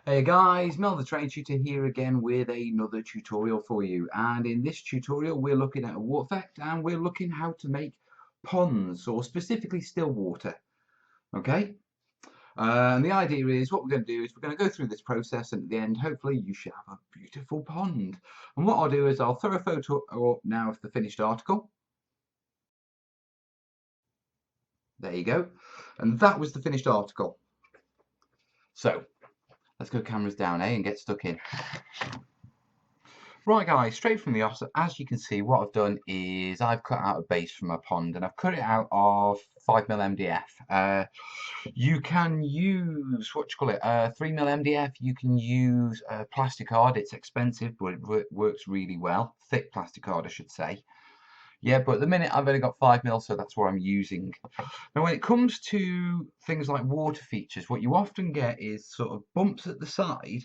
Hey guys, Mel the Train Tutor here again with another tutorial for you. And in this tutorial we're looking at a water effect and we're looking how to make ponds, or specifically still water. Okay? And the idea is what we're going to do is we're going to go through this process, and at the end hopefully you should have a beautiful pond. And what I'll do is I'll throw a photo up now of the finished article. There you go. And that was the finished article. So let's go cameras down, and get stuck in. Right guys, straight from the offset, as you can see, what I've done is I've cut out a base from my pond and I've cut it out of 5mm MDF. You can use, 3mm MDF, you can use plastic card. It's expensive, but it works really well. Thick plastic card, I should say. Yeah, but at the minute I've only got 5mm, so that's what I'm using. Now when it comes to things like water features, what you often get is sort of bumps at the side,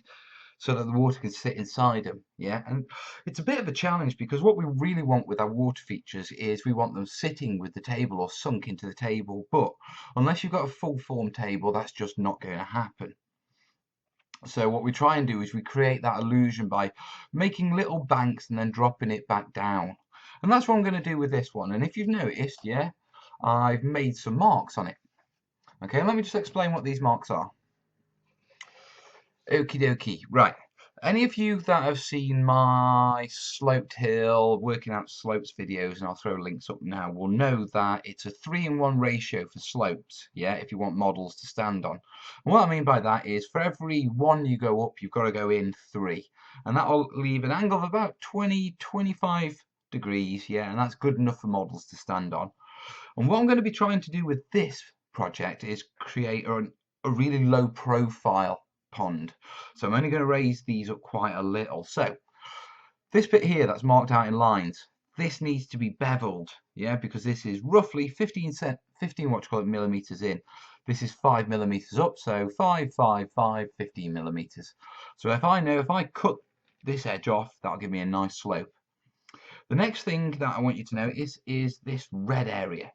so that the water can sit inside them, yeah? And it's a bit of a challenge because what we really want with our water features is we want them sitting with the table or sunk into the table, but unless you've got a full form table, that's just not going to happen. So what we try and do is we create that illusion by making little banks and then dropping it back down. And that's what I'm going to do with this one. And if you've noticed, yeah, I've made some marks on it. Okay, let me just explain what these marks are. Okie dokie. Right. Any of you that have seen my sloped hill, working out slopes videos, and I'll throw links up now, will know that it's a 3-in-1 ratio for slopes, yeah, if you want models to stand on. And what I mean by that is for every one you go up, you've got to go in 3. And that'll leave an angle of about 20-25 degrees, yeah, and that's good enough for models to stand on. And what I'm going to be trying to do with this project is create a really low profile pond. So I'm only going to raise these up quite a little. So this bit here that's marked out in lines, this needs to be beveled, yeah, because this is roughly 15 millimeters in. This is 5mm up, so 5, 5, 5, 15 millimeters. So if I cut this edge off, that'll give me a nice slope. The next thing that I want you to notice is this red area.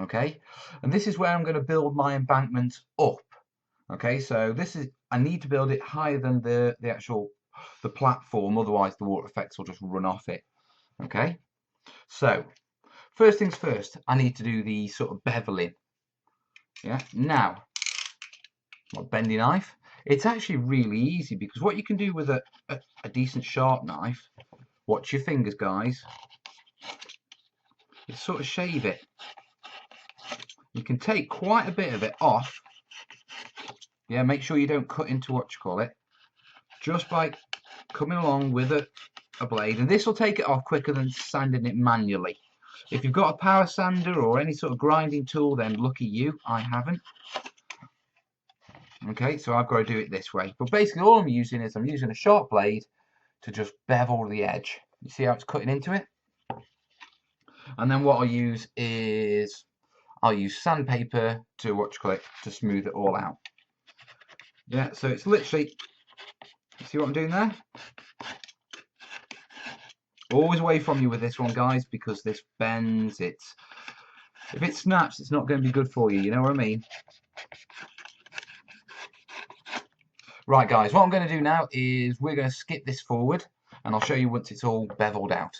Okay, and this is where I'm going to build my embankment up. Okay, so this is, I need to build it higher than the platform, otherwise the water effects will just run off it. Okay, so first things first, I need to do the sort of beveling. Yeah, now my bendy knife, it's actually really easy because what you can do with a decent sharp knife, watch your fingers guys, is sort of shave it. You can take quite a bit of it off. Yeah, make sure you don't cut into just by coming along with a blade, and this will take it off quicker than sanding it manually. If you've got a power sander or any sort of grinding tool, then lucky you, I haven't. Okay, so I've got to do it this way, but basically all I'm using a sharp blade to just bevel the edge. You see how it's cutting into it? And then what I'll use is sandpaper to to smooth it all out. Yeah, so it's literally, you see what I'm doing there? Always away from you with this one, guys, because this bends. If it snaps, it's not going to be good for you. You know what I mean? Right, guys, what I'm going to do now is we're going to skip this forward, and I'll show you once it's all beveled out.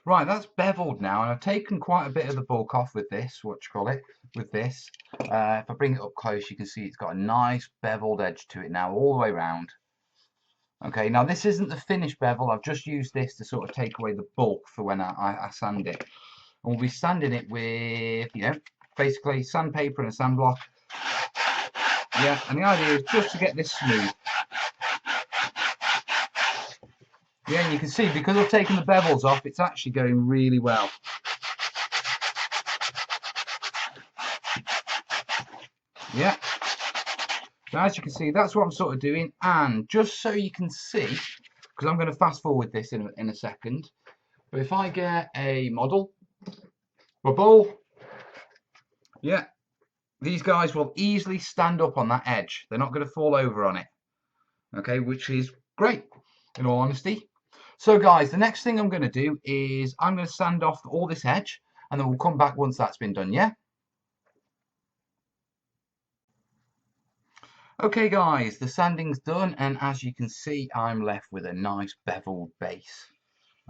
Right, that's beveled now, and I've taken quite a bit of the bulk off with this, with this. If I bring it up close, you can see it's got a nice beveled edge to it now, all the way around. Okay, now this isn't the finished bevel. I've just used this to sort of take away the bulk for when I sand it. And we'll be sanding it with, you know, basically sandpaper and a sandblock. Yeah, and the idea is just to get this smooth. Yeah, and you can see, because I've taken the bevels off, it's actually going really well. Yeah. Now, as you can see, that's what I'm sort of doing. And just so you can see, because I'm going to fast forward this in a second, but if I get a model, a bowl, yeah, these guys will easily stand up on that edge. They're not going to fall over on it. Okay, which is great, in all honesty. So guys, the next thing I'm going to do is I'm going to sand off all this edge, and then we'll come back once that's been done, yeah? Okay guys, the sanding's done, and as you can see, I'm left with a nice beveled base.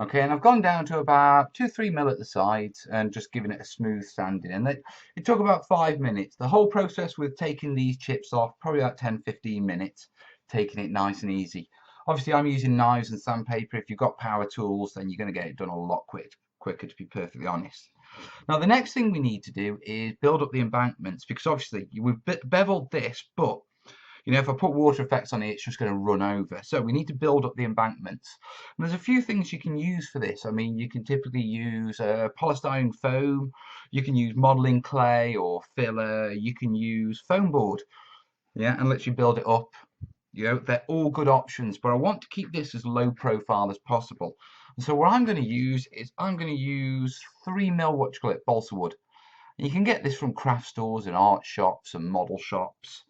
Okay, and I've gone down to about 2-3 mil at the sides and just given it a smooth sanding. And it took about 5 minutes. The whole process with taking these chips off, probably about 10-15 minutes, taking it nice and easy. Obviously, I'm using knives and sandpaper. If you've got power tools, then you're going to get it done a lot quicker, to be perfectly honest. Now, the next thing we need to do is build up the embankments, because obviously we've beveled this, but if I put water effects on it, it's just going to run over. So we need to build up the embankments. And there's a few things you can use for this. I mean, you can typically use polystyrene foam, you can use modeling clay or filler, you can use foam board, yeah, and literally build it up. They're all good options, but I want to keep this as low profile as possible. And so what I'm going to use is I'm going to use 3 mil, what you call it, balsa wood. And you can get this from craft stores and art shops and model shops.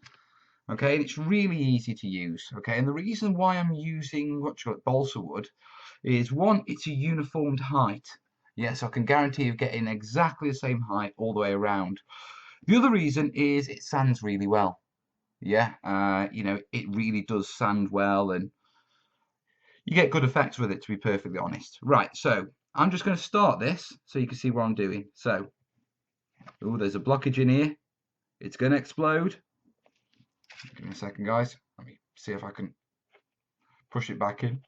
Okay, and it's really easy to use. Okay, and the reason why I'm using balsa wood is, one, it's a uniformed height. Yes, I can guarantee you getting exactly the same height all the way around. The other reason is it sands really well. Yeah, it really does sand well, and you get good effects with it, to be perfectly honest. Right, so I'm just going to start this so you can see what I'm doing. So, oh, there's a blockage in here. It's going to explode. Give me a second, guys. Let me see if I can push it back in.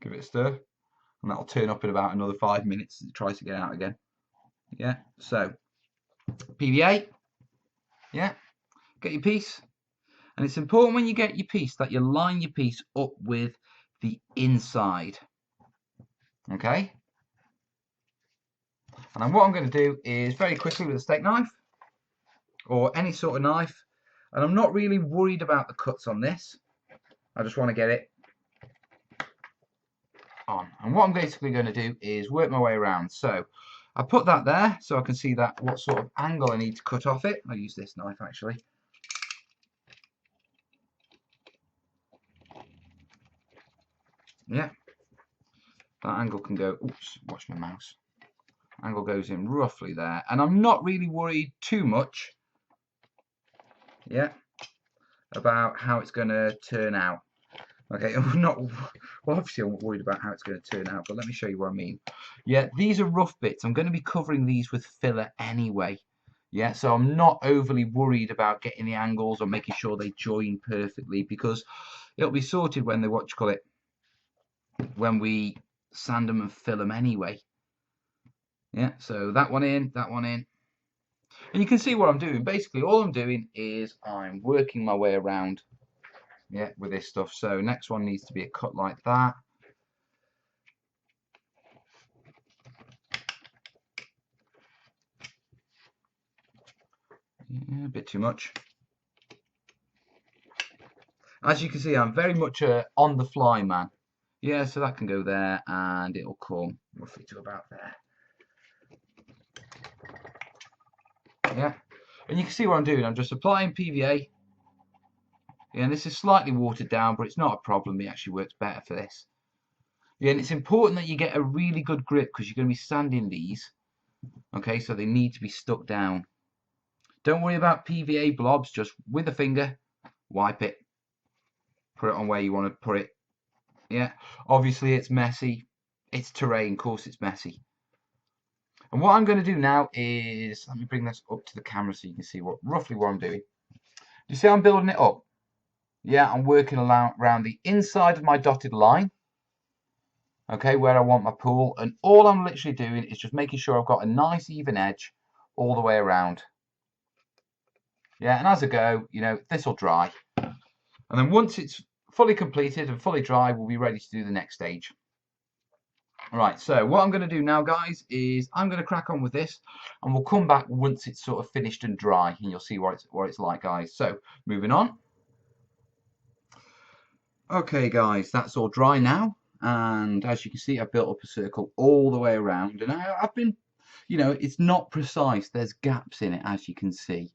Give it a stir. And that'll turn up in about another 5 minutes as it tries to get out again. Yeah, so PVA. Yeah, get your piece. And it's important when you get your piece that you line your piece up with the inside. Okay? And then what I'm going to do is very quickly with a steak knife or any sort of knife. And I'm not really worried about the cuts on this. I just want to get it on. And what I'm basically going to do is work my way around. So I put that there so I can see that what sort of angle I need to cut off it. I'll use this knife actually. Yeah, that angle can go, oops, watch my mouse. Angle goes in roughly there. And I'm not really worried too much, yeah, about how it's going to turn out. Okay, I'm not, well, obviously I'm not worried about how it's going to turn out, but let me show you what I mean. Yeah, these are rough bits. I'm going to be covering these with filler anyway. Yeah, so I'm not overly worried about getting the angles or making sure they join perfectly, because it'll be sorted when they, when we sand them and fill them anyway. Yeah, so that one in, that one in. And you can see what I'm doing. Basically, all I'm doing is I'm working my way around, yeah, with this stuff. So next one needs to be a cut like that. Yeah, a bit too much. As you can see, I'm very much on the fly man. Yeah, so that can go there, and it'll come roughly to about there. Yeah, and you can see what I'm doing. I'm just applying PVA. Yeah, and this is slightly watered down, but it's not a problem. It actually works better for this. Yeah, and it's important that you get a really good grip, because you're going to be sanding these. Okay, so they need to be stuck down. Don't worry about PVA blobs, just with a finger, wipe it. Put it on where you want to put it. Yeah, obviously it's messy. It's terrain, of course it's messy. And what I'm going to do now is, let me bring this up to the camera so you can see roughly what I'm doing. You see I'm building it up? Yeah, I'm working around the inside of my dotted line. Okay, where I want my pool. And all I'm literally doing is just making sure I've got a nice even edge all the way around. Yeah, and as I go, this will dry. And then once it's fully completed and fully dry, we'll be ready to do the next stage. Right, so what I'm going to do now, guys, is I'm going to crack on with this, and we'll come back once it's sort of finished and dry, and you'll see what it's like, guys. So, moving on. Okay, guys, that's all dry now, and as you can see, I've built up a circle all the way around, and I've been, it's not precise. There's gaps in it, as you can see.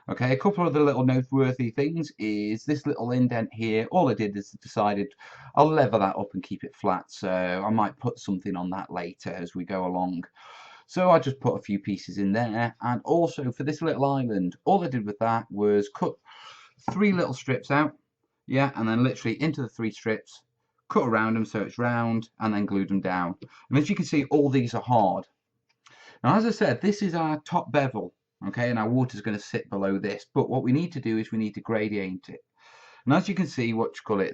Okay, a couple of the little noteworthy things is this little indent here. All I did is decided I'll level that up and keep it flat, so I might put something on that later as we go along. So I just put a few pieces in there, and also for this little island, all I did with that was cut 3 little strips out, yeah, and then literally into the 3 strips, cut around them so it's round, and then glued them down. And as you can see, all these are hard. Now, as I said, this is our top bevel, okay, and our water is going to sit below this. But what we need to do is we need to gradient it. And as you can see,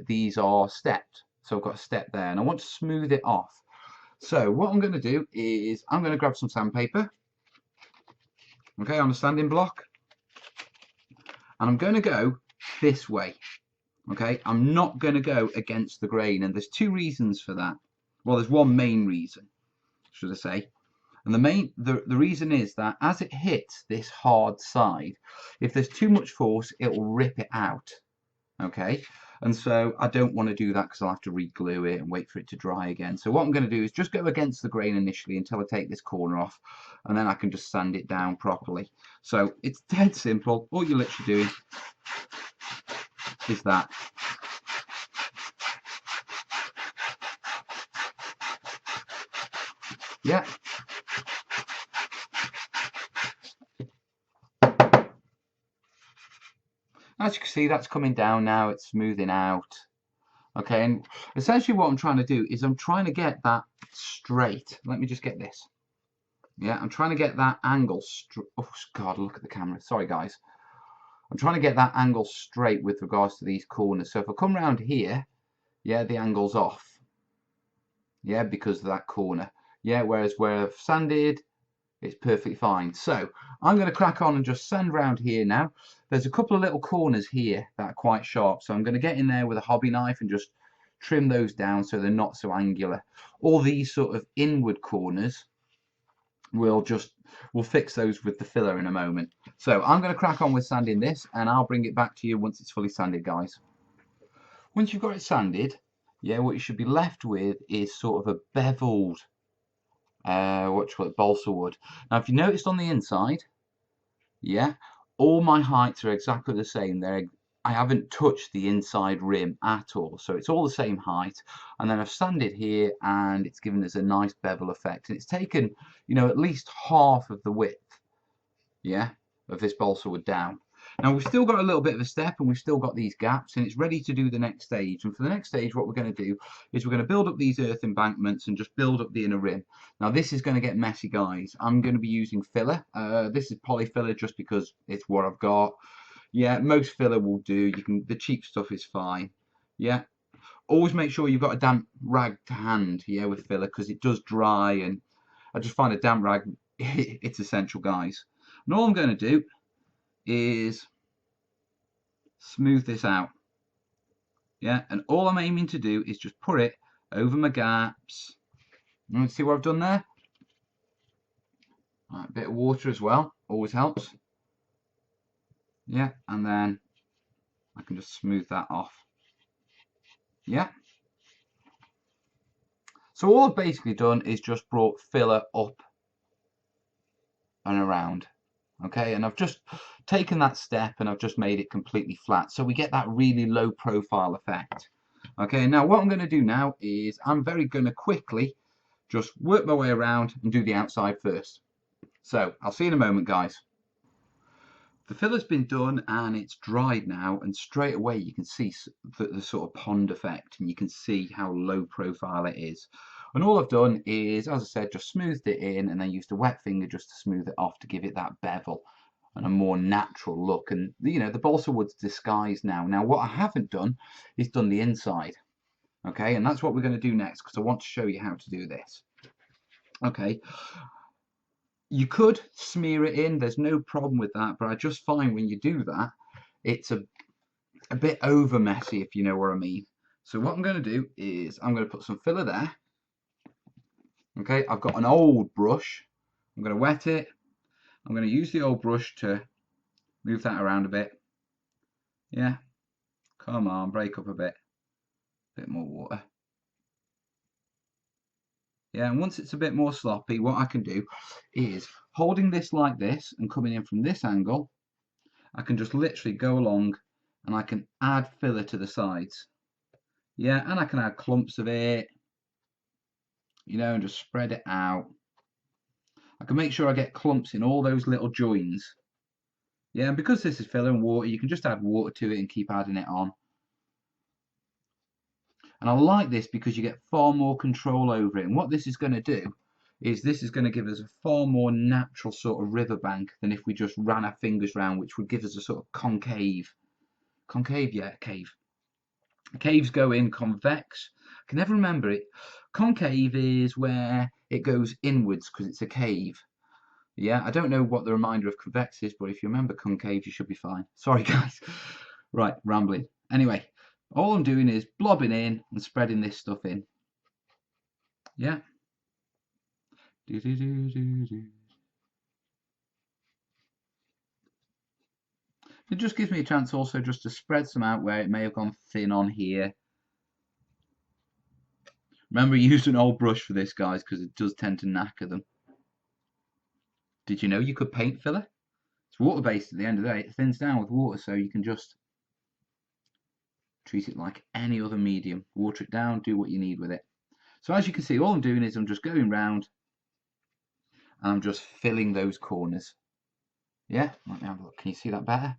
these are stepped. So I've got a step there, and I want to smooth it off. So what I'm going to do is I'm going to grab some sandpaper, okay, on a sanding block, and I'm going to go this way, okay. I'm not going to go against the grain, and there's 2 reasons for that. Well, there's one main reason, should I say. And the reason is that as it hits this hard side, if there's too much force, it will rip it out, okay. And so I don't want to do that because I'll have to re-glue it and wait for it to dry again. So what I'm going to do is just go against the grain initially until I take this corner off, and then I can just sand it down properly. So it's dead simple. All you're literally doing is that. Yeah. As you can see, that's coming down now, it's smoothing out. Okay, and essentially what I'm trying to do is I'm trying to get that straight. Let me just get this. Yeah, I'm trying to get that angle straight. Oh, God, look at the camera. Sorry, guys. I'm trying to get that angle straight with regards to these corners. So if I come around here, yeah, the angle's off. Yeah, because of that corner. Yeah, whereas where I've sanded, it's perfectly fine. So I'm going to crack on and just sand around here now. There's a couple of little corners here that are quite sharp, so I'm going to get in there with a hobby knife and just trim those down so they're not so angular. All these sort of inward corners, we'll fix those with the filler in a moment. So I'm going to crack on with sanding this, and I'll bring it back to you once it's fully sanded, guys. Once you've got it sanded, yeah, what you should be left with is sort of a beveled balsa wood. Now, if you noticed on the inside, yeah, all my heights are exactly the same. I haven't touched the inside rim at all, so it's all the same height. And then I've sanded here, and it's given us a nice bevel effect. And it's taken, you know, at least half of the width, yeah, of this balsa wood down. Now we've still got a little bit of a step, and we've still got these gaps, and it's ready to do the next stage. And for the next stage, what we're going to do is we're going to build up these earth embankments and just build up the inner rim. Now this is going to get messy, guys. I'm going to be using filler. This is poly filler just because it's what I've got. Yeah, most filler will do. The cheap stuff is fine. Yeah, always make sure you've got a damp rag to hand, yeah, with filler, because it does dry, and I just find a damp rag it's essential, guys. And all I'm going to do is smooth this out, yeah, and all I'm aiming to do is just put it over my gaps. You see what I've done there? Right, a bit of water as well always helps, yeah, and then I can just smooth that off, yeah. So all I've basically done is just brought filler up and around, okay, and I've just taken that step and I've just made it completely flat, so we get that really low profile effect. Okay, now what I'm going to do now is I'm going to quickly just work my way around and do the outside first. So I'll see you in a moment, guys. The filler's been done and it's dried now, and straight away you can see the sort of pond effect, and you can see how low profile it is. And all I've done is, as I said, just smoothed it in and then used a wet finger just to smooth it off to give it that bevel and a more natural look. And you know, the balsa wood's disguised now. Now what I haven't done is done the inside. Okay, and that's what we're going to do next, because I want to show you how to do this. Okay, you could smear it in, there's no problem with that, but I just find when you do that, it's a bit over messy, if you know what I mean. So what I'm going to do is I'm going to put some filler there. Okay, I've got an old brush. I'm going to wet it. I'm going to use the old brush to move that around a bit. Yeah, come on, break up a bit more water. Yeah, and once it's a bit more sloppy, what I can do is, holding this like this and coming in from this angle, I can just literally go along and I can add filler to the sides. Yeah, and I can add clumps of it, you know, and just spread it out. I can make sure I get clumps in all those little joins. Yeah, and because this is filler and water, you can just add water to it and keep adding it on. And I like this because you get far more control over it. And what this is going to do is this is going to give us a far more natural sort of riverbank than if we just ran our fingers round, which would give us a sort of concave. Concave, yeah, cave. Caves go in convex. I can never remember it. Concave is where it goes inwards because it's a cave. Yeah, I don't know what the reminder of convex is, but if you remember concave, you should be fine. Sorry, guys. Right, rambling. Anyway, all I'm doing is blobbing in and spreading this stuff in. Yeah. It just gives me a chance also just to spread some out where it may have gone thin on here. Remember, use an old brush for this, guys, because it does tend to knacker them. Did you know you could paint filler? It's water-based at the end of the day. It thins down with water, so you can just treat it like any other medium. Water it down, do what you need with it. So as you can see, all I'm doing is I'm just going round and I'm just filling those corners. Yeah, let me have a look. Can you see that better?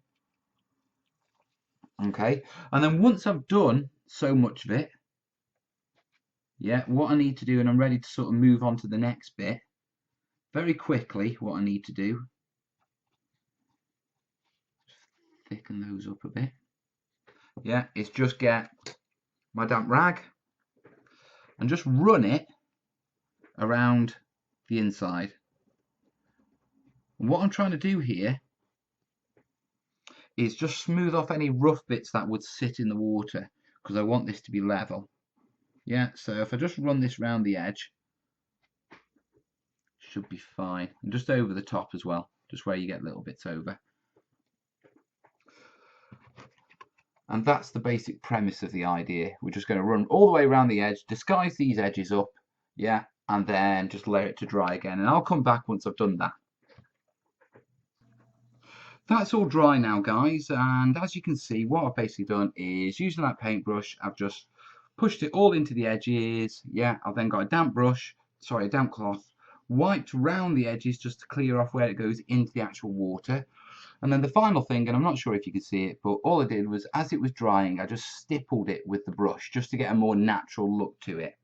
Okay, and then once I've done so much of it, yeah, what I need to do, and I'm ready to sort of move on to the next bit, very quickly, what I need to do, thicken those up a bit, yeah, is just get my damp rag and just run it around the inside. And what I'm trying to do here is just smooth off any rough bits that would sit in the water because I want this to be level. Yeah, so if I just run this round the edge, should be fine. And just over the top as well, just where you get little bits over. And that's the basic premise of the idea. We're just going to run all the way around the edge, disguise these edges up, yeah, and then just let it to dry again. And I'll come back once I've done that. That's all dry now, guys, and as you can see, what I've basically done is using that paintbrush, I've just pushed it all into the edges. Yeah, I've then got a damp cloth, wiped round the edges just to clear off where it goes into the actual water. And then the final thing, and I'm not sure if you can see it, but all I did was, as it was drying, I just stippled it with the brush just to get a more natural look to it.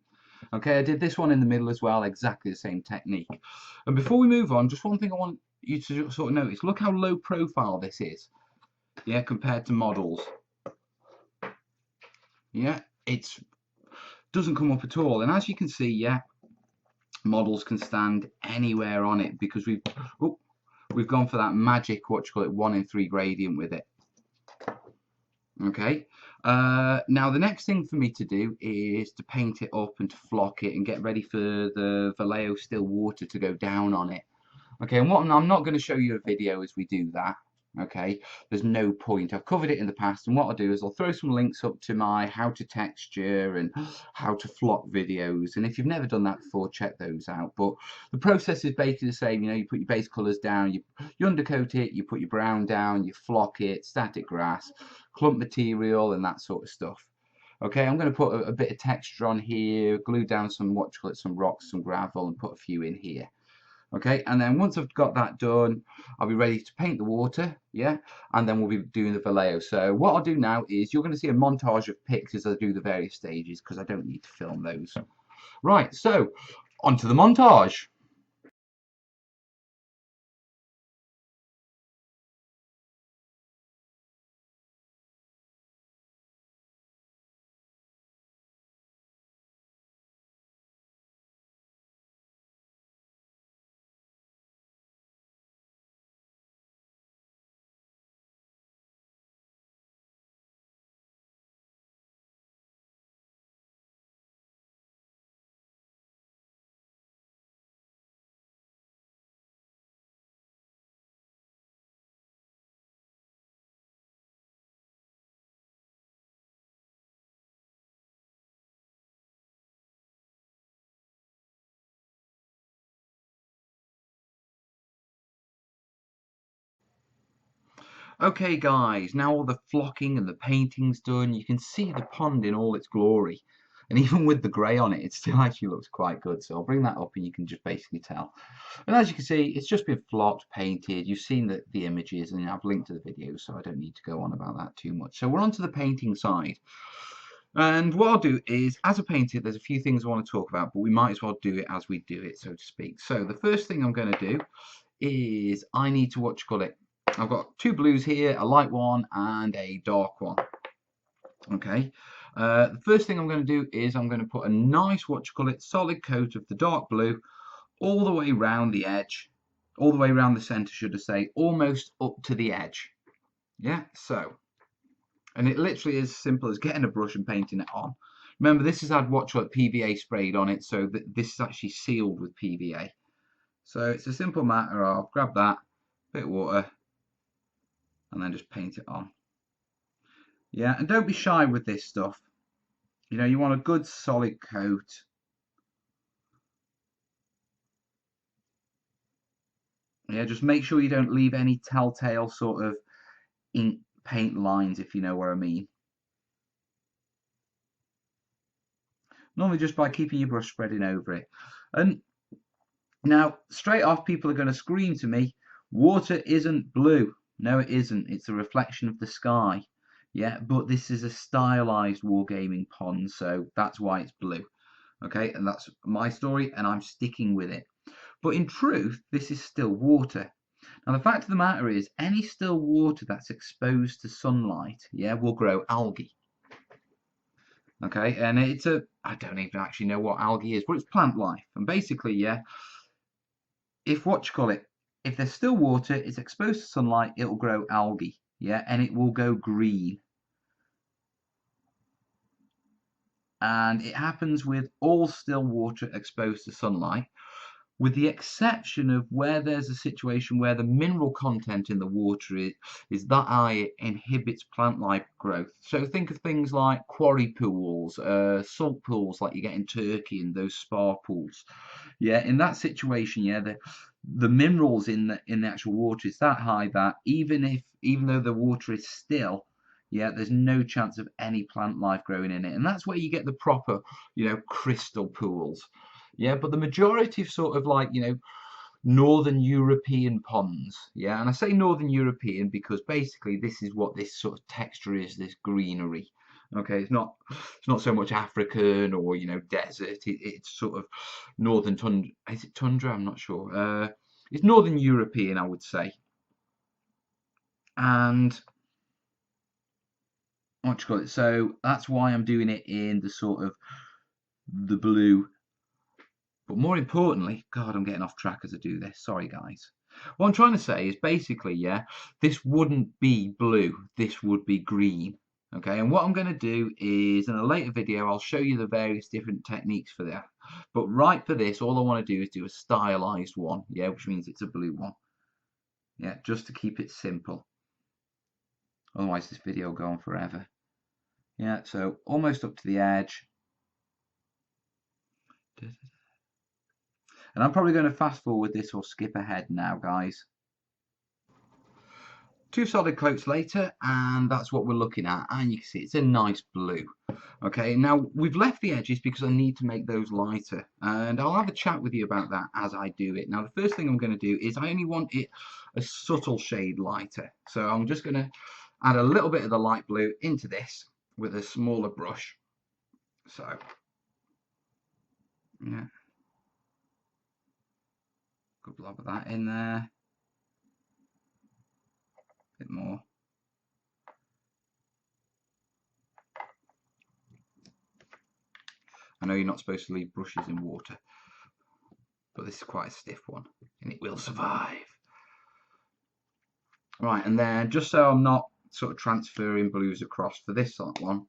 Okay, I did this one in the middle as well, exactly the same technique. And before we move on, just one thing I want you to sort of notice, look how low profile this is, yeah, compared to models. Yeah, it doesn't come up at all. And as you can see, yeah, models can stand anywhere on it because we've gone for that magic, what you call it, 1 in 3 gradient with it. Okay, now the next thing for me to do is to paint it up and to flock it and get ready for the Vallejo Still Water to go down on it. Okay, and I'm not going to show you a video as we do that. Okay, there's no point. I've covered it in the past, and what I'll do is I'll throw some links up to my how to texture and how to flock videos, and if you've never done that before, check those out. But the process is basically the same. You know, you put your base colors down, you undercoat it, you put your brown down, you flock it, static grass, clump material, and that sort of stuff. Okay, I'm going to put a bit of texture on here, glue down some some rocks, some gravel, and put a few in here. Okay, and then once I've got that done, I'll be ready to paint the water, yeah, and then we'll be doing the Vallejo. So what I'll do now is you're going to see a montage of pics as I do the various stages because I don't need to film those. Right, so onto the montage. Okay guys, now all the flocking and the painting's done, you can see the pond in all its glory. And even with the grey on it, it still actually looks quite good. So I'll bring that up and you can just basically tell. And as you can see, it's just been flocked, painted. You've seen the images, and I've linked to the video, so I don't need to go on about that too much. So we're on to the painting side. And what I'll do is, as a painter, there's a few things I want to talk about, but we might as well do it as we do it, so to speak. So the first thing I'm going to do is I need to, what you call it, I've got two blues here, a light one and a dark one. Okay. The first thing I'm going to do is I'm going to put a nice, what you call it, solid coat of the dark blue all the way around the edge, all the way around the center, should I say, almost up to the edge. Yeah, so, and it literally is as simple as getting a brush and painting it on. Remember, this has had what you call it, PVA sprayed on it, so this is actually sealed with PVA. So it's a simple matter of grab that, bit of water, and then just paint it on. Yeah, and don't be shy with this stuff. You know, you want a good solid coat. Yeah, just make sure you don't leave any telltale sort of ink paint lines, if you know what I mean. Normally just by keeping your brush spreading over it. And now, straight off, people are going to scream to me, water isn't blue. No, it isn't. It's a reflection of the sky. Yeah, but this is a stylized wargaming pond, so that's why it's blue. Okay, and that's my story, and I'm sticking with it. But in truth, this is still water. Now, the fact of the matter is, any still water that's exposed to sunlight, yeah, will grow algae. Okay, and it's I don't even actually know what algae is, but it's plant life. And basically, yeah, if what you call it, if there's still water, it's exposed to sunlight, it'll grow algae, yeah, and it will go green. And it happens with all still water exposed to sunlight, with the exception of where there's a situation where the mineral content in the water is that high, it inhibits plant life growth. So think of things like quarry pools, salt pools like you get in Turkey, and those spa pools. Yeah, in that situation, yeah, the minerals in the actual water is that high that even though the water is still, yeah, there's no chance of any plant life growing in it. And that's where you get the proper, you know, crystal pools. Yeah, but the majority of sort of like, you know, Northern European ponds. Yeah, and I say Northern European because basically this is what this sort of texture is, this greenery. Okay, it's not so much African or, you know, desert. It's sort of northern tundra. Is it tundra? I'm not sure. It's Northern European, I would say. And what you call it? So that's why I'm doing it in the sort of the blue. But more importantly, God, I'm getting off track as I do this. Sorry, guys. What I'm trying to say is basically, yeah, this wouldn't be blue. This would be green. Okay, and what I'm going to do is in a later video, I'll show you the various different techniques for that. But right for this, all I want to do is do a stylized one, yeah, which means it's a blue one. Yeah, just to keep it simple. Otherwise, this video will go on forever. Yeah, so almost up to the edge. And I'm probably going to fast forward this or skip ahead now, guys. Two solid coats later, and that's what we're looking at. And you can see it's a nice blue. Okay, now we've left the edges because I need to make those lighter. And I'll have a chat with you about that as I do it. Now, the first thing I'm going to do is I only want it a subtle shade lighter. So I'm just going to add a little bit of the light blue into this with a smaller brush. So, yeah. Good blob of that in there. A bit more. I know you're not supposed to leave brushes in water, but this is quite a stiff one, and it will survive. Right, and then just so I'm not sort of transferring blues across for this one,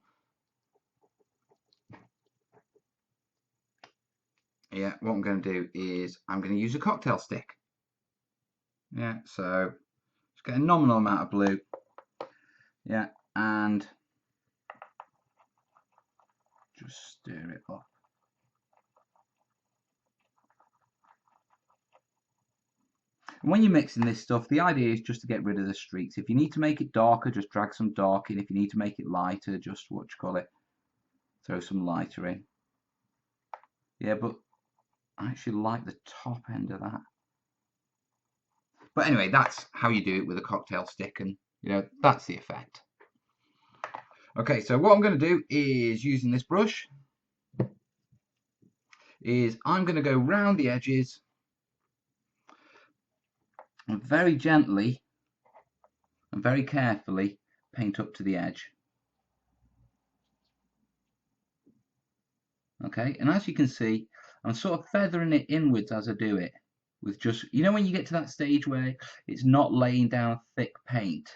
yeah, what I'm going to do is I'm going to use a cocktail stick. Yeah, so just get a nominal amount of blue. Yeah, and just stir it up. And when you're mixing this stuff, the idea is just to get rid of the streaks. If you need to make it darker, just drag some dark in. If you need to make it lighter, just what you call it. Throw some lighter in. Yeah, but I actually like the top end of that. But anyway, that's how you do it with a cocktail stick, and you know, that's the effect. Okay, so what I'm going to do is, using this brush, is I'm going to go round the edges and very gently and very carefully paint up to the edge. Okay, and as you can see, I'm sort of feathering it inwards as I do it, with just, you know, when you get to that stage where it's not laying down thick paint,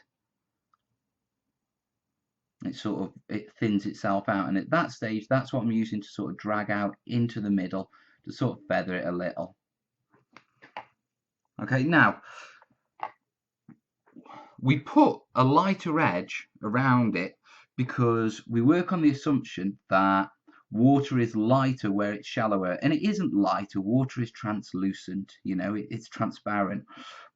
it thins itself out, and at that stage, that's what I'm using to sort of drag out into the middle to sort of feather it a little. Okay, now we put a lighter edge around it because we work on the assumption that water is lighter where it's shallower, and it isn't lighter. Water is translucent, you know, it's transparent.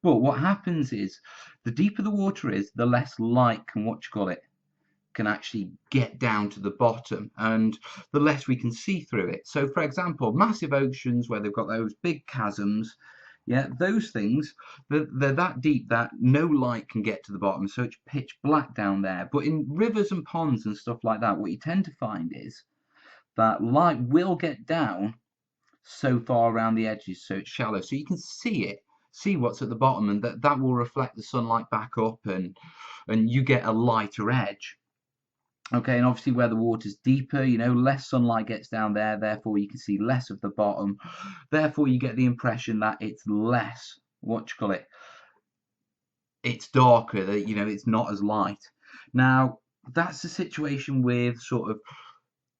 But what happens is, the deeper the water is, the less light can actually get down to the bottom, and the less we can see through it. So for example, massive oceans where they've got those big chasms, yeah, those things, they're that deep that no light can get to the bottom, so it's pitch black down there. But in rivers and ponds and stuff like that, what you tend to find is that light will get down so far around the edges, so it's shallow, so you can see what's at the bottom, and that will reflect the sunlight back up, and you get a lighter edge. Okay, and obviously where the water's deeper, you know, less sunlight gets down there, therefore you can see less of the bottom, therefore you get the impression that it's less, it's darker, that, you know, it's not as light. Now that's the situation with sort of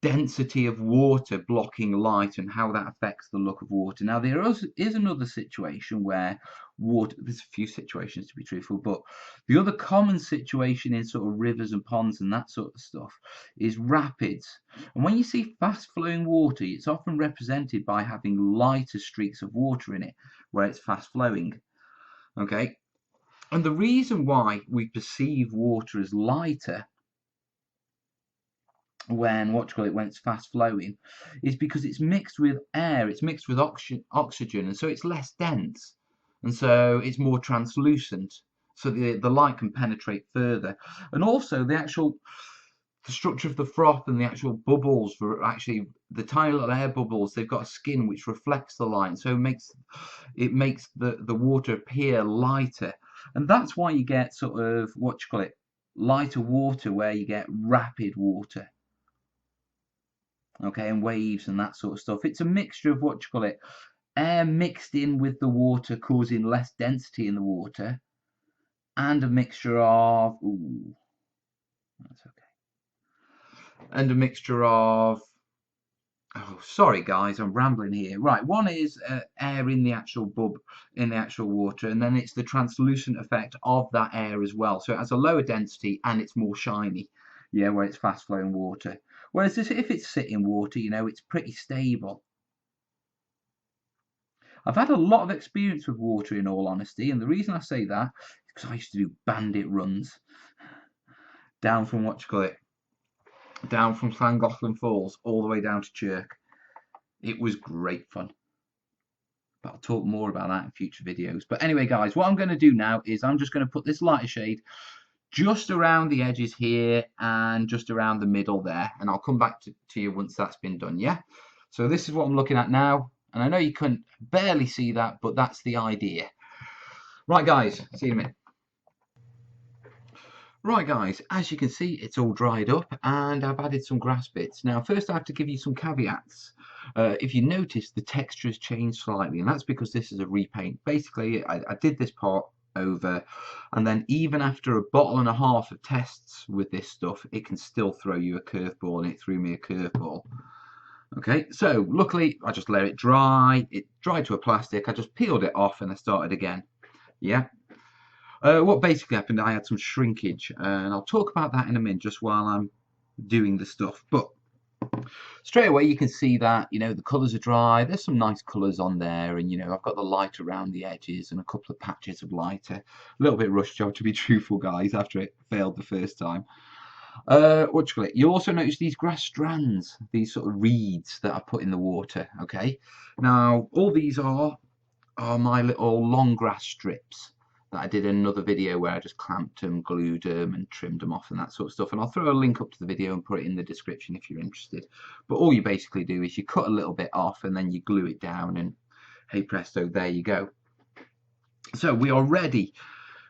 density of water blocking light and how that affects the look of water. Now there is another situation where water, there's a few situations to be truthful, but the other common situation in sort of rivers and ponds and that sort of stuff is rapids. And when you see fast flowing water, it's often represented by having lighter streaks of water in it where it's fast flowing. Okay, and the reason why we perceive water as lighter when when it's fast flowing is because it's mixed with air, it's mixed with oxygen, and so it's less dense, and so it's more translucent, so the light can penetrate further. And also the structure of the froth and the actual bubbles, for actually the tiny little air bubbles, they've got a skin which reflects the light, so it makes the water appear lighter. And that's why you get sort of lighter water where you get rapid water. Okay, and waves and that sort of stuff. It's a mixture of air mixed in with the water, causing less density in the water, and a mixture of that's okay. And a mixture of sorry guys, I'm rambling here. Right, one is air in the actual water, and then it's the translucent effect of that air as well. So it has a lower density and it's more shiny. Yeah, where it's fast flowing water. Whereas if it's sitting water, you know, it's pretty stable. I've had a lot of experience with water, in all honesty, and the reason I say that is because I used to do bandit runs down from down from Llangollen Falls all the way down to Chirk. It was great fun. But I'll talk more about that in future videos. But anyway, guys, what I'm going to do now is I'm just going to put this lighter shade just around the edges here and just around the middle there, and I'll come back to you once that's been done. Yeah, so this is what I'm looking at now, and I know you couldn't barely see that, but that's the idea. Right guys, see you in a minute. Right guys, as you can see, it's all dried up and I've added some grass bits. Now first I have to give you some caveats. If you notice, the texture has changed slightly, and that's because this is a repaint. Basically I did this part over, and then even after a bottle and a half of tests with this stuff, it can still throw you a curveball, and it threw me a curveball. Okay, so luckily I just let it dry. It dried to a plastic. I just peeled it off and I started again. Yeah, what basically happened, I had some shrinkage, and I'll talk about that in a minute just while I'm doing the stuff. But straight away you can see that, you know, the colours are dry. There's some nice colours on there, and you know, I've got the light around the edges and a couple of patches of lighter. A little bit rush job, to be truthful guys, after it failed the first time. What you call it? You also notice these grass strands, these sort of reeds that I put in the water. Okay, now all these are my little long grass strips that I did in another video where I just clamped them, glued them, and trimmed them off and that sort of stuff. And I'll throw a link up to the video and put it in the description if you're interested. But all you basically do is you cut a little bit off and then you glue it down, and hey presto, there you go. So we are ready.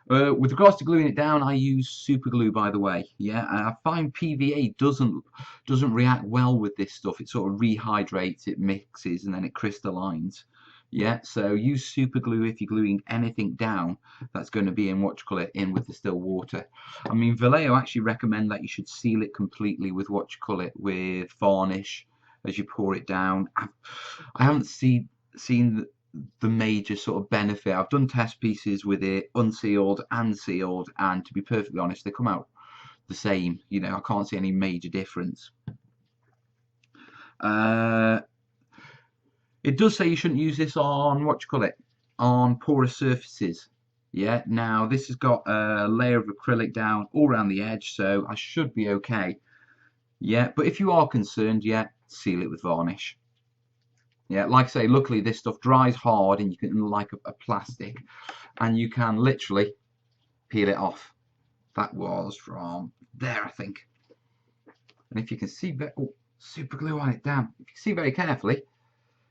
With regards to gluing it down, I use super glue, by the way. Yeah, and I find PVA doesn't react well with this stuff. It sort of rehydrates, it mixes, and then it crystallines. Yeah, so use super glue if you're gluing anything down that's going to be in in with the still water. I mean, Vallejo actually recommend that you should seal it completely with with varnish as you pour it down. I haven't seen the major sort of benefit. I've done test pieces with it unsealed and sealed, and to be perfectly honest, they come out the same. You know, I can't see any major difference. It does say you shouldn't use this on on porous surfaces. Yeah, now this has got a layer of acrylic down all around the edge, so I should be okay. Yeah, but if you are concerned, yeah, seal it with varnish. Yeah, like I say, luckily this stuff dries hard, and you can, like a plastic, and you can literally peel it off. That was from there, I think. And if you can see, oh, super glue on it, damn. If you can see very carefully,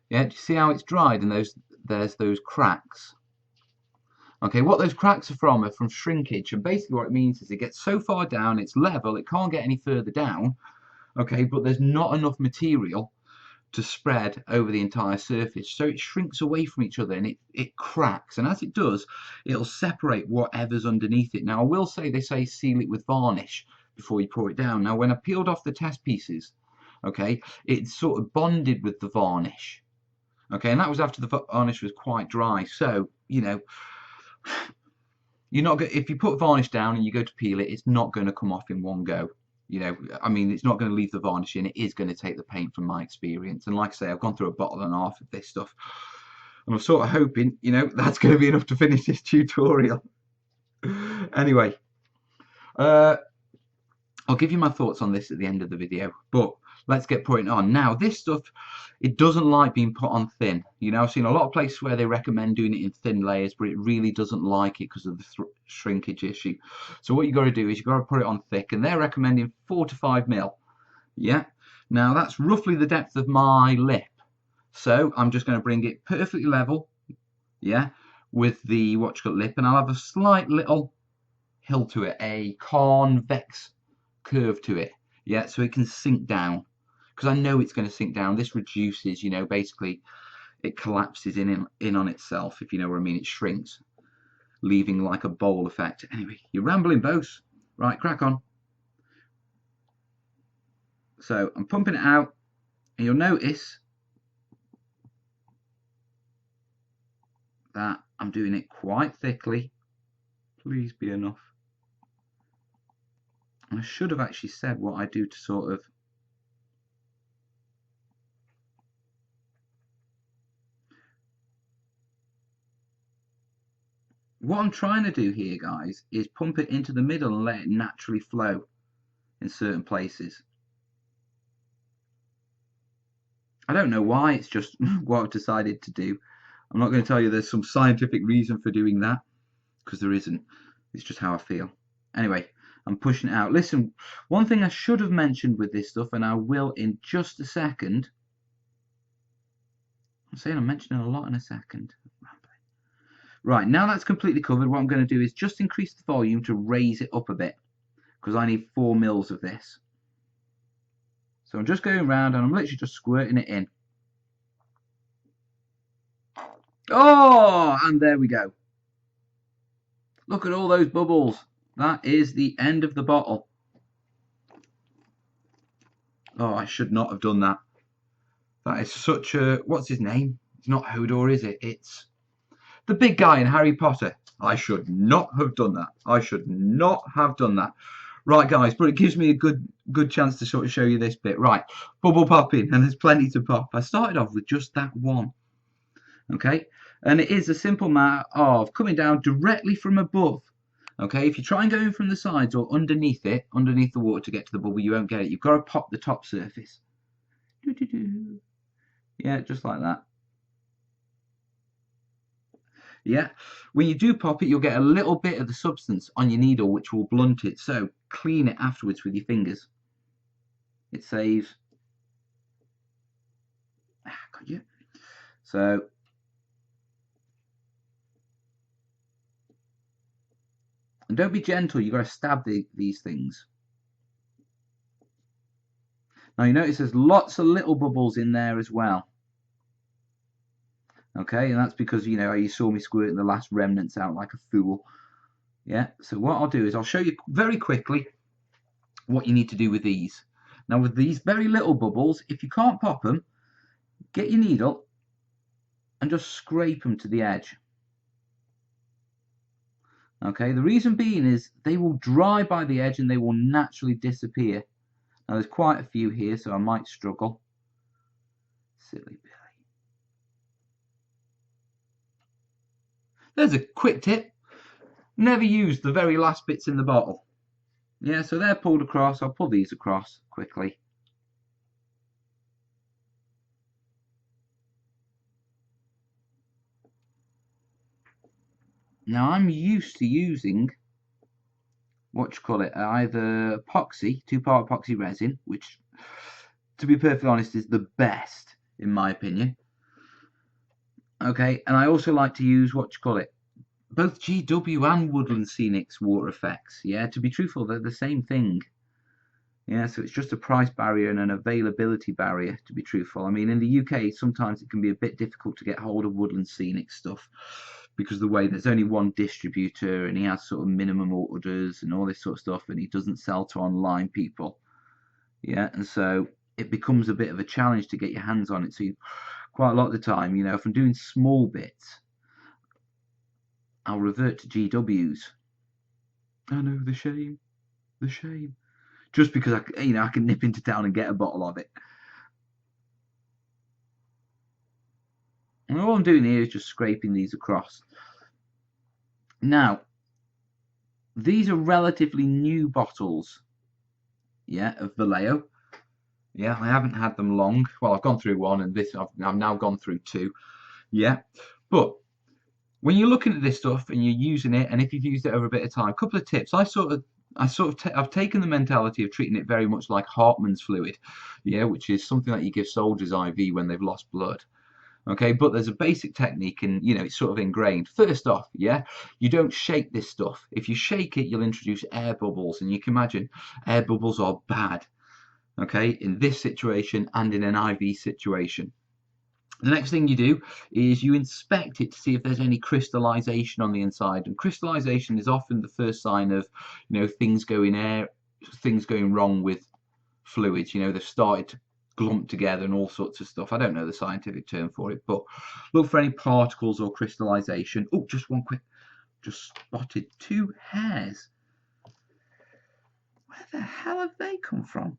yeah, do you see how it's dried and there's those cracks? Okay, what those cracks are from shrinkage, and basically what it means is it gets so far down, it's level, it can't get any further down, okay, but there's not enough material to spread over the entire surface, so it shrinks away from each other and it cracks, and as it does, it'll separate whatever's underneath it. Now I will say, they say seal it with varnish before you pour it down. Now when I peeled off the test pieces, okay, it sort of bonded with the varnish, okay, and that was after the varnish was quite dry. So you know, you're not going, if you put varnish down and you go to peel it, it's not going to come off in one go. You know, I mean, it's not going to leave the varnish in. It is going to take the paint, from my experience. And like I say, I've gone through a bottle and a half of this stuff, and I'm sort of hoping, you know, that's going to be enough to finish this tutorial. Anyway, I'll give you my thoughts on this at the end of the video, but let's get putting on. Now, this stuff, it doesn't like being put on thin. You know, I've seen a lot of places where they recommend doing it in thin layers, but it really doesn't like it because of the shrinkage issue. So what you got to do is you got to put it on thick, and they're recommending 4 to 5 mil. Yeah. Now that's roughly the depth of my lip. So I'm just going to bring it perfectly level. Yeah, with the lip, and I'll have a slight little hill to it, a convex curve to it. Yeah, so it can sink down, because I know it's going to sink down. This reduces, you know, basically it collapses in on itself, if you know what I mean. It shrinks, leaving like a bowl effect. Anyway, you're rambling, boss. Right, crack on. So I'm pumping it out, and you'll notice that I'm doing it quite thickly. Please be enough. And I should have actually said what I do to sort of what I'm trying to do here, guys, is pump it into the middle and let it naturally flow in certain places. I don't know why, it's just what I've decided to do. I'm not going to tell you there's some scientific reason for doing that, because there isn't. It's just how I feel. Anyway, I'm pushing it out. Listen, one thing I should have mentioned with this stuff, and I will in just a second. I'm saying I'm mentioning a lot in a second. Right, now that's completely covered, what I'm going to do is just increase the volume to raise it up a bit, because I need 4 mils of this. So I'm just going around and I'm literally just squirting it in. Oh, and there we go. Look at all those bubbles. That is the end of the bottle. Oh, I should not have done that. That is such a... What's his name? It's not Hodor, is it? It's the big guy in Harry Potter. I should not have done that. I should not have done that. Right, guys, but it gives me a good chance to sort of show you this bit. Right, bubble popping, and there's plenty to pop. I started off with just that one. Okay, and it is a simple matter of coming down directly from above Okay, if you try and go in from the sides or underneath it, underneath the water to get to the bubble, you won't get it. You've got to pop the top surface. Yeah, just like that. Yeah, when you do pop it, you'll get a little bit of the substance on your needle, which will blunt it. So clean it afterwards with your fingers. It saves. Got you. So and don't be gentle. You've got to stab these things. Now you notice there's lots of little bubbles in there as well. Okay, and that's because you know you saw me squirting the last remnants out like a fool. Yeah, so what I'll do is I'll show you very quickly what you need to do with these. Now with these very little bubbles, if you can't pop them, get your needle and just scrape them to the edge. Okay, the reason being is they will dry by the edge and they will naturally disappear. Now there's quite a few here, so I might struggle. Silly Billy. There's a quick tip. Never use the very last bits in the bottle. Yeah, so they're pulled across. I'll pull these across quickly. Now I'm used to using either epoxy, 2-part epoxy resin, which to be perfectly honest is the best in my opinion. Okay, and I also like to use both GW and Woodland Scenics water effects. Yeah, to be truthful, they're the same thing. Yeah, so it's just a price barrier and an availability barrier, to be truthful. I mean, in the UK, sometimes it can be a bit difficult to get hold of Woodland Scenic stuff because the way there's only one distributor and he has sort of minimum orders and all this sort of stuff, and he doesn't sell to online people. Yeah, and so it becomes a bit of a challenge to get your hands on it. So quite a lot of the time, you know, if I'm doing small bits, I'll revert to GWs. I know, the shame. The shame. Just because I can nip into town and get a bottle of it. And all I'm doing here is just scraping these across. Now, these are relatively new bottles, yeah, of Vallejo. Yeah, I haven't had them long. Well, I've gone through one, and this I've now gone through two. Yeah, but when you're looking at this stuff and you're using it, and if you've used it over a bit of time, a couple of tips. I've taken the mentality of treating it very much like Hartmann's fluid, yeah, which is something that you give soldiers IV when they've lost blood. Okay, but there's a basic technique, and you know it's sort of ingrained. First off, yeah, you don't shake this stuff. If you shake it, you'll introduce air bubbles, and you can imagine air bubbles are bad. Okay, in this situation and in an IV situation. The next thing you do is you inspect it to see if there's any crystallization on the inside, and crystallization is often the first sign of, you know, things going wrong with fluids. You know, they've started to glump together and all sorts of stuff. I don't know the scientific term for it, but look for any particles or crystallization. Oh, just one quick, just spotted 2 hairs. Where the hell have they come from?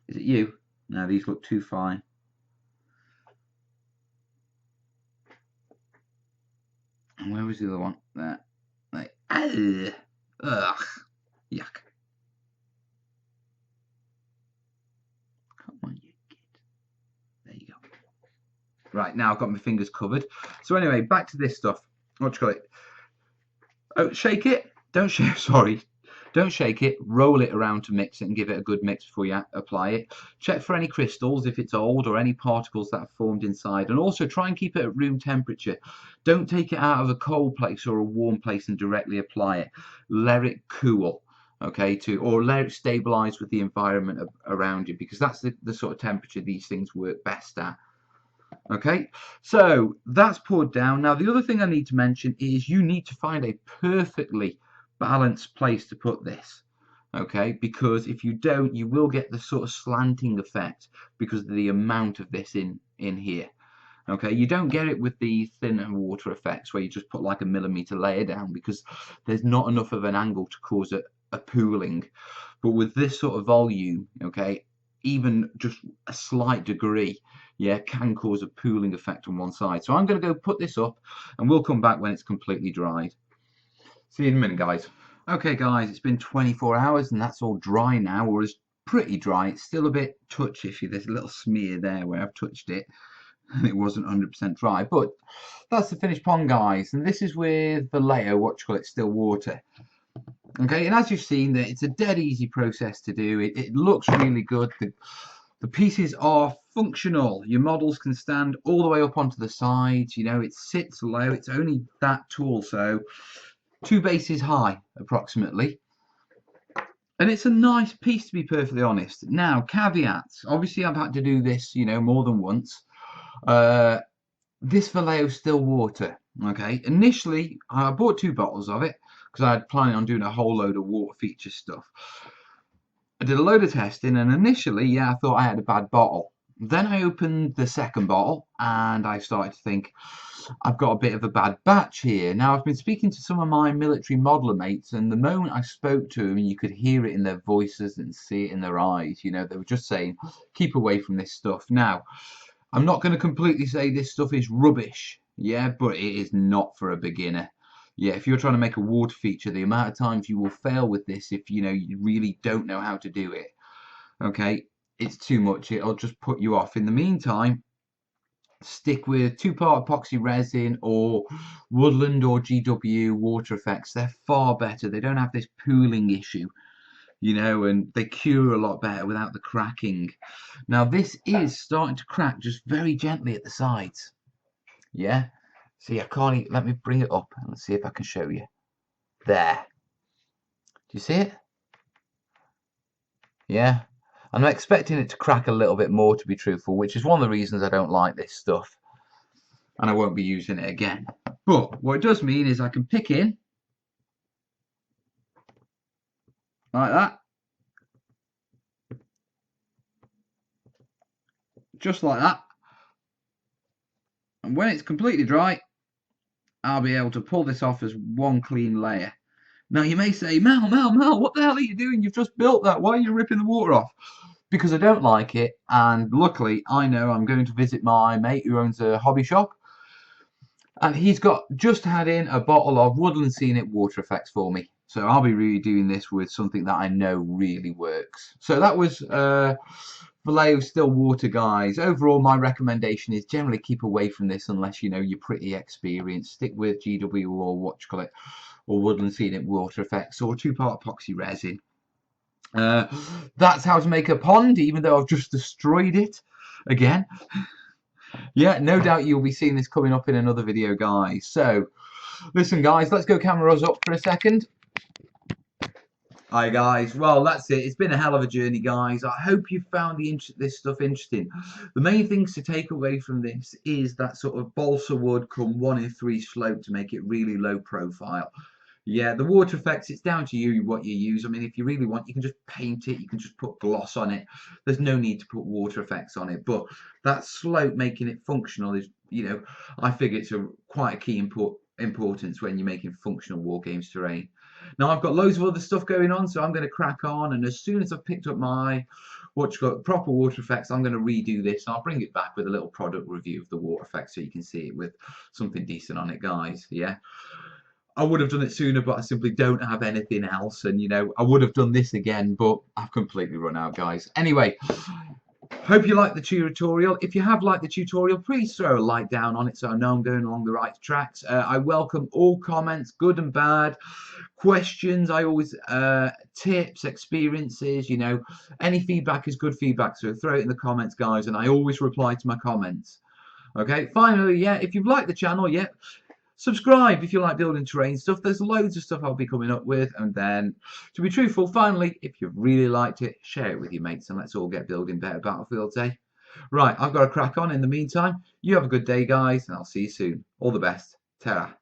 Is it you? No, these look too fine. And where was the other one? There. Like, ugh, yuck. Come on, you kid. There you go. Right, now I've got my fingers covered. So anyway, back to this stuff. What do you call it? Oh, shake it. Don't shake. Sorry. Don't shake it. Roll it around to mix it and give it a good mix before you apply it. Check for any crystals if it's old or any particles that have formed inside. And also try and keep it at room temperature. Don't take it out of a cold place or a warm place and directly apply it. Let it cool. Okay, or let it stabilize with the environment around you, because that's the sort of temperature these things work best at. Okay, so that's poured down. Now the other thing I need to mention is you need to find a perfectly balanced place to put this. Okay, because if you don't, you will get the sort of slanting effect because of the amount of this in here. Okay, you don't get it with the thinner water effects where you just put like a millimeter layer down, because there's not enough of an angle to cause a pooling. But with this sort of volume, okay, even just a slight degree, yeah, can cause a pooling effect on one side. So I'm going to go put this up and we'll come back when it's completely dried. See you in a minute, guys. Okay, guys, it's been 24 hours and that's all dry now, or it's pretty dry. It's still a bit touchy. There's a little smear there where I've touched it and it wasn't 100% dry, but that's the finished pond, guys. And this is with Vallejo Still Water. Okay, and as you've seen, it's a dead easy process to do. It looks really good. The pieces are functional. Your models can stand all the way up onto the sides. You know, it sits low. It's only that tall, so 2 bases high, approximately. And it's a nice piece, to be perfectly honest. Now, caveats. Obviously, I've had to do this, you know, more than once. This Vallejo Still Water. Okay, initially, I bought 2 bottles of it because I had planning on doing a whole load of water feature stuff. I did a load of testing, and initially, yeah, I thought I had a bad bottle. Then I opened the second bottle, and I started to think, I've got a bit of a bad batch here. Now, I've been speaking to some of my military modeler mates, and the moment I spoke to them, you could hear it in their voices and see it in their eyes. You know, they were just saying, keep away from this stuff. Now, I'm not going to completely say this stuff is rubbish, yeah, but it is not for a beginner. Yeah, if you're trying to make a water feature, the amount of times you will fail with this if, you know, you really don't know how to do it, okay, it's too much. It'll just put you off. In the meantime, stick with 2-part epoxy resin or Woodland or GW water effects. They're far better. They don't have this pooling issue, you know, and they cure a lot better without the cracking. Now, this is starting to crack just very gently at the sides. Yeah. See, I can't. Let me bring it up and see if I can show you. There. Do you see it? Yeah. I'm expecting it to crack a little bit more, to be truthful, which is one of the reasons I don't like this stuff. And I won't be using it again. But what it does mean is I can pick in like that. Just like that. And when it's completely dry, I'll be able to pull this off as one clean layer. Now you may say, Mel, what the hell are you doing? You've just built that. Why are you ripping the water off? Because I don't like it, and luckily I know I'm going to visit my mate who owns a hobby shop, and he's just had in a bottle of Woodland Scenic water effects for me. So I'll be really doing this with something that I know really works. So that was Vallejo Still Water, guys. Overall, my recommendation is generally keep away from this unless you know you're pretty experienced. Stick with GW or or Woodland Scenic water effects or 2-part epoxy resin. That's how to make a pond, even though I've just destroyed it again. Yeah, no doubt you'll be seeing this coming up in another video, guys. So, listen, guys, let's go cameras up for a second. Hi, guys. Well, that's it. It's been a hell of a journey, guys. I hope you found this stuff interesting. The main things to take away from this is that sort of balsa wood come 1 in 3 slope to make it really low profile. Yeah, the water effects, it's down to you what you use. I mean, if you really want, you can just paint it. You can just put gloss on it. There's no need to put water effects on it. But that slope, making it functional is, you know, I figure it's quite a key importance when you're making functional war games terrain. Now, I've got loads of other stuff going on, so I'm going to crack on. And as soon as I've picked up my proper water effects, I'm going to redo this. And I'll bring it back with a little product review of the water effects so you can see it with something decent on it, guys. Yeah. I would have done it sooner, but I simply don't have anything else. And, you know, I would have done this again, but I've completely run out, guys. Anyway, hope you liked the tutorial. If you have liked the tutorial, please throw a like down on it so I know I'm going along the right tracks. I welcome all comments, good and bad, questions. I always, tips, experiences, you know, any feedback is good feedback. So throw it in the comments, guys, and I always reply to my comments. Okay, finally, yeah, if you've liked the channel, yeah, subscribe if you like building terrain stuff. There's loads of stuff I'll be coming up with. And then, to be truthful, finally, if you've really liked it, share it with your mates and let's all get building better battlefields, eh? Right, I've got to crack on. In the meantime, you have a good day, guys, and I'll see you soon. All the best. Ta-ra.